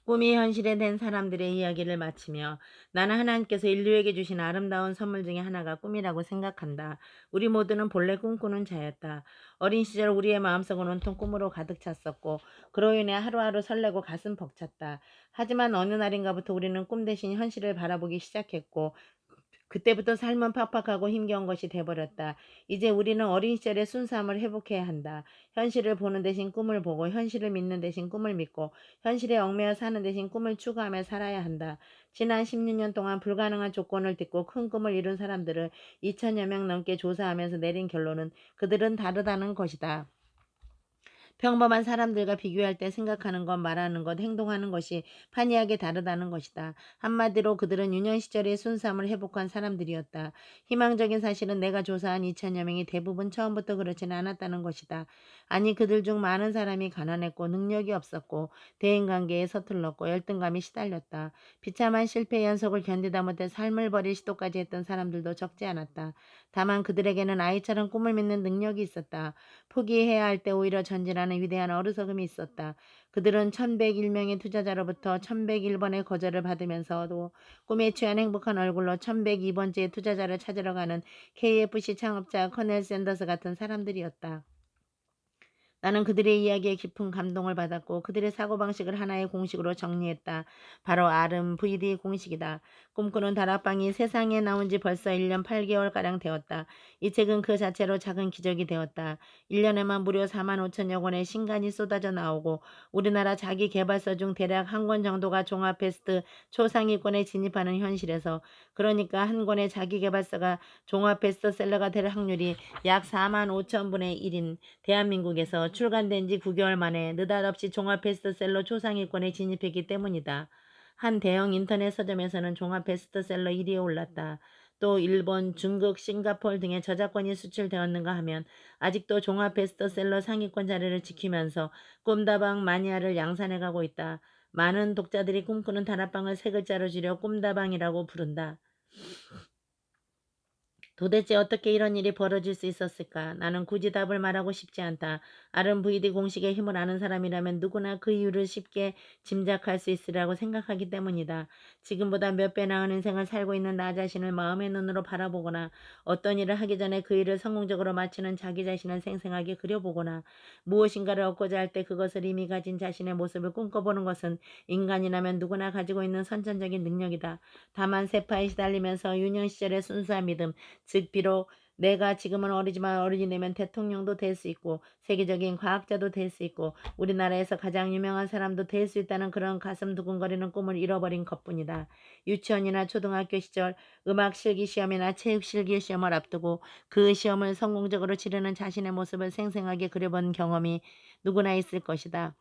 꿈이 현실에 된 사람들의 이야기를 마치며 나는 하나님께서 인류에게 주신 아름다운 선물 중에 하나가 꿈이라고 생각한다. 우리 모두는 본래 꿈꾸는 자였다. 어린 시절 우리의 마음속은 온통 꿈으로 가득 찼었고 그로 인해 하루하루 설레고 가슴 벅찼다. 하지만 어느 날인가부터 우리는 꿈 대신 현실을 바라보기 시작했고 그때부터 삶은 팍팍하고 힘겨운 것이 돼버렸다. 이제 우리는 어린 시절의 순수함을 회복해야 한다. 현실을 보는 대신 꿈을 보고 현실을 믿는 대신 꿈을 믿고 현실에 얽매여 사는 대신 꿈을 추구하며 살아야 한다. 지난 16년 동안 불가능한 조건을 딛고 큰 꿈을 이룬 사람들을 2천여 명 넘게 조사하면서 내린 결론은 그들은 다르다는 것이다. 평범한 사람들과 비교할 때 생각하는 것, 말하는 것, 행동하는 것이 판이하게 다르다는 것이다. 한마디로 그들은 유년 시절의 순수함을 회복한 사람들이었다. 희망적인 사실은 내가 조사한 2천여 명이 대부분 처음부터 그렇지는 않았다는 것이다. 아니 그들 중 많은 사람이 가난했고 능력이 없었고 대인관계에 서툴렀고 열등감에 시달렸다. 비참한 실패의 연속을 견디다 못해 삶을 버릴 시도까지 했던 사람들도 적지 않았다. 다만 그들에게는 아이처럼 꿈을 믿는 능력이 있었다. 포기해야 할 때 오히려 전진하는 위대한 어리석음이 있었다. 그들은 1101명의 투자자로부터 1101번의 거절을 받으면서도 꿈에 취한 행복한 얼굴로 1102번째 투자자를 찾으러 가는 KFC 창업자 커넬 샌더스 같은 사람들이었다. 나는 그들의 이야기에 깊은 감동을 받았고 그들의 사고방식을 하나의 공식으로 정리했다. 바로 RM VD 공식이다. 꿈꾸는 다락방이 세상에 나온 지 벌써 1년 8개월가량 되었다. 이 책은 그 자체로 작은 기적이 되었다. 1년에만 무려 4만 5천여 권의 신간이 쏟아져 나오고 우리나라 자기 개발서 중 대략 한 권 정도가 종합 베스트 초상위권에 진입하는 현실에서 그러니까 한 권의 자기 개발서가 종합 베스트셀러가 될 확률이 약 4만 5천 분의 1인 대한민국에서 출간된 지 9개월 만에 느닷없이 종합 베스트셀러 초상위권에 진입했기 때문이다. 한 대형 인터넷 서점에서는 종합 베스트셀러 1위에 올랐다. 또 일본, 중국, 싱가포르 등의 저작권이 수출되었는가 하면 아직도 종합 베스트셀러 상위권 자리를 지키면서 꿈다방 마니아를 양산해가고 있다. 많은 독자들이 꿈꾸는 다락방을 세 글자로 줄여 꿈다방이라고 부른다. 도대체 어떻게 이런 일이 벌어질 수 있었을까? 나는 굳이 답을 말하고 싶지 않다. RMVD 공식의 힘을 아는 사람이라면 누구나 그 이유를 쉽게 짐작할 수 있으리라고 생각하기 때문이다. 지금보다 몇 배 나은 인생을 살고 있는 나 자신을 마음의 눈으로 바라보거나 어떤 일을 하기 전에 그 일을 성공적으로 마치는 자기 자신을 생생하게 그려보거나 무엇인가를 얻고자 할 때 그것을 이미 가진 자신의 모습을 꿈꿔보는 것은 인간이라면 누구나 가지고 있는 선천적인 능력이다. 다만 세파에 시달리면서 유년 시절의 순수한 믿음, 즉 비록 내가 지금은 어리지만 어른이 되면 대통령도 될 수 있고 세계적인 과학자도 될 수 있고 우리나라에서 가장 유명한 사람도 될 수 있다는 그런 가슴 두근거리는 꿈을 잃어버린 것뿐이다. 유치원이나 초등학교 시절 음악 실기 시험이나 체육 실기 시험을 앞두고 그 시험을 성공적으로 치르는 자신의 모습을 생생하게 그려본 경험이 누구나 있을 것이다.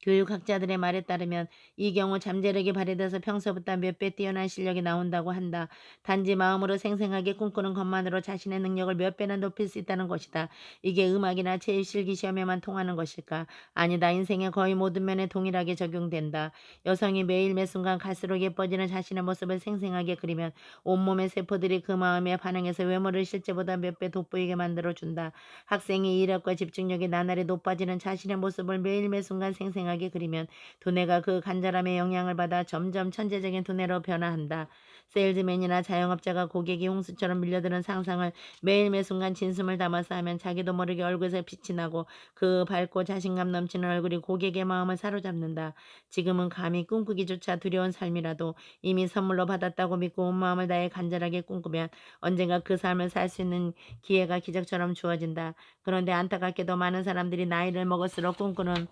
교육학자들의 말에 따르면 이 경우 잠재력이 발휘돼서 평소보다 몇 배 뛰어난 실력이 나온다고 한다. 단지 마음으로 생생하게 꿈꾸는 것만으로 자신의 능력을 몇 배나 높일 수 있다는 것이다. 이게 음악이나 체육실기 시험에만 통하는 것일까? 아니다. 인생의 거의 모든 면에 동일하게 적용된다. 여성이 매일 매 순간 갈수록 예뻐지는 자신의 모습을 생생하게 그리면 온몸의 세포들이 그 마음에 반응해서 외모를 실제보다 몇 배 돋보이게 만들어준다. 학생이 이력과 집중력이 나날이 높아지는 자신의 모습을 매일 매 순간 생생하게 그리면 두뇌가 그 간절함의 영향을 받아 점점 천재적인 두뇌로 변화한다. 세일즈맨이나 자영업자가 고객이 홍수처럼 밀려드는 상상을 매일 매 순간 진심을 담아서 하면 자기도 모르게 얼굴에서 빛이 나고 그 밝고 자신감 넘치는 얼굴이 고객의 마음을 사로잡는다. 지금은 감히 꿈꾸기조차 두려운 삶이라도 이미 선물로 받았다고 믿고 온 마음을 다해 간절하게 꿈꾸면 언젠가 그 삶을 살 수 있는 기회가 기적처럼 주어진다. 그런데 안타깝게도 많은 사람들이 나이를 먹을수록 꿈꾸는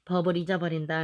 법을 잊어버린다.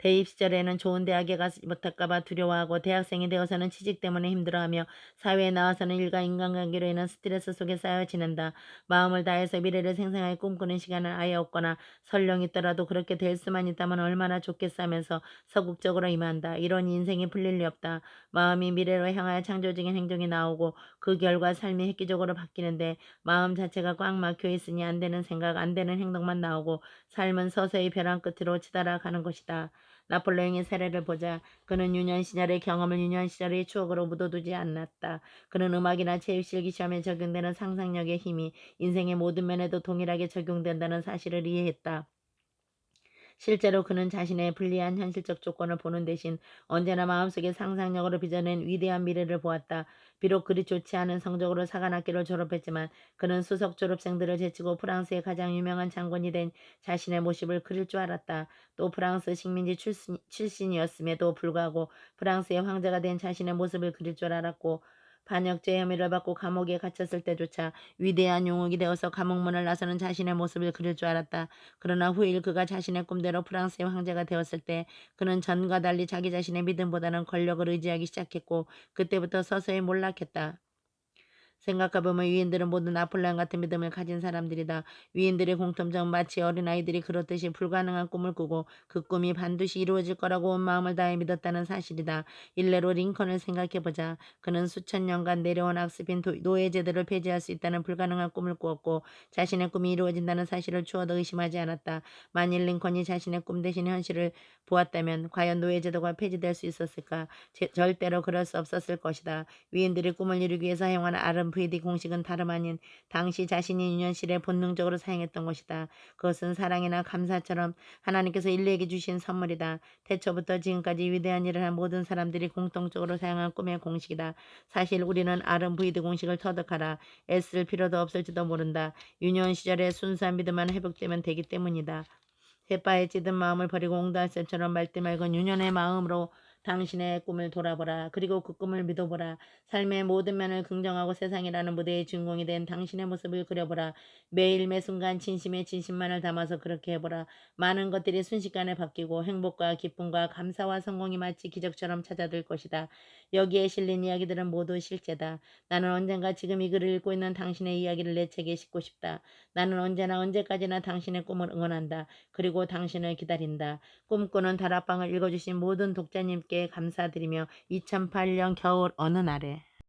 대입 시절에는 좋은 대학에 가지 못할까봐 두려워하고 대학생이 되어서는 취직 때문에 힘들어하며 사회에 나와서는 일과 인간관계로 인한 스트레스 속에 쌓여 지낸다. 마음을 다해서 미래를 생생하게 꿈꾸는 시간은 아예 없거나 설령 있더라도 그렇게 될 수만 있다면 얼마나 좋겠어 하면서 서극적으로 임한다. 이런 인생이 풀릴 리 없다. 마음이 미래로 향하여 창조적인 행동이 나오고 그 결과 삶이 획기적으로 바뀌는데 마음 자체가 꽉 막혀 있으니 안 되는 생각, 안 되는 행동만 나오고 삶은 서서히 벼랑 끝으로 치달아 가는 것이다. 나폴레옹의 사례를 보자. 그는 유년 시절의 경험을 유년 시절의 추억으로 묻어두지 않았다. 그는 음악이나 체육실기 시험에 적용되는 상상력의 힘이 인생의 모든 면에도 동일하게 적용된다는 사실을 이해했다. 실제로 그는 자신의 불리한 현실적 조건을 보는 대신 언제나 마음속에 상상력으로 빚어낸 위대한 미래를 보았다. 비록 그리 좋지 않은 성적으로 사관학교를 졸업했지만 그는 수석 졸업생들을 제치고 프랑스의 가장 유명한 장군이 된 자신의 모습을 그릴 줄 알았다. 또 프랑스 식민지 출신이었음에도 불구하고 프랑스의 황제가 된 자신의 모습을 그릴 줄 알았고, 반역죄 혐의를 받고 감옥에 갇혔을 때조차 위대한 용욱이 되어서 감옥문을 나서는 자신의 모습을 그릴 줄 알았다. 그러나 후일 그가 자신의 꿈대로 프랑스의 황제가 되었을 때 그는 전과 달리 자기 자신의 믿음보다는 권력을 의지하기 시작했고, 그때부터 서서히 몰락했다. 생각해보면 위인들은 모두 나폴레옹 같은 믿음을 가진 사람들이다. 위인들의 공통점은 마치 어린아이들이 그렇듯이 불가능한 꿈을 꾸고 그 꿈이 반드시 이루어질 거라고 온 마음을 다해 믿었다는 사실이다. 일례로 링컨을 생각해보자. 그는 수천 년간 내려온 악습인 노예제도를 폐지할 수 있다는 불가능한 꿈을 꾸었고 자신의 꿈이 이루어진다는 사실을 추워도 의심하지 않았다. 만일 링컨이 자신의 꿈 대신 현실을 보았다면 과연 노예제도가 폐지될 수 있었을까? 절대로 그럴 수 없었을 것이다. 위인들이 꿈을 이루기 위해 사용한 RMVD 공식은 다름 아닌 당시 자신이 유년시에 본능적으로 사용했던 것이다. 그것은 사랑이나 감사처럼 하나님께서 인류에게 주신 선물이다. 태초부터 지금까지 위대한 일을 한 모든 사람들이 공통적으로 사용한 꿈의 공식이다. 사실 우리는 RMVD 공식을 터득하라. 애쓸 필요도 없을지도 모른다. 유년 시절의 순수한 믿음만 회복되면 되기 때문이다. 햇바에 찌든 마음을 버리고 옹달샘처럼 맑디 맑은 유년의 마음으로 당신의 꿈을 돌아보라. 그리고 그 꿈을 믿어보라. 삶의 모든 면을 긍정하고 세상이라는 무대의 주인공이 된 당신의 모습을 그려보라. 매일 매순간 진심에 진심만을 담아서 그렇게 해보라. 많은 것들이 순식간에 바뀌고 행복과 기쁨과 감사와 성공이 마치 기적처럼 찾아들 것이다. 여기에 실린 이야기들은 모두 실제다. 나는 언젠가 지금 이 글을 읽고 있는 당신의 이야기를 내 책에 싣고 싶다. 나는 언제나 언제까지나 당신의 꿈을 응원한다. 그리고 당신을 기다린다. 꿈꾸는 다락방을 읽어주신 모든 독자님께 감사드리며 2008년 겨울 어느 날에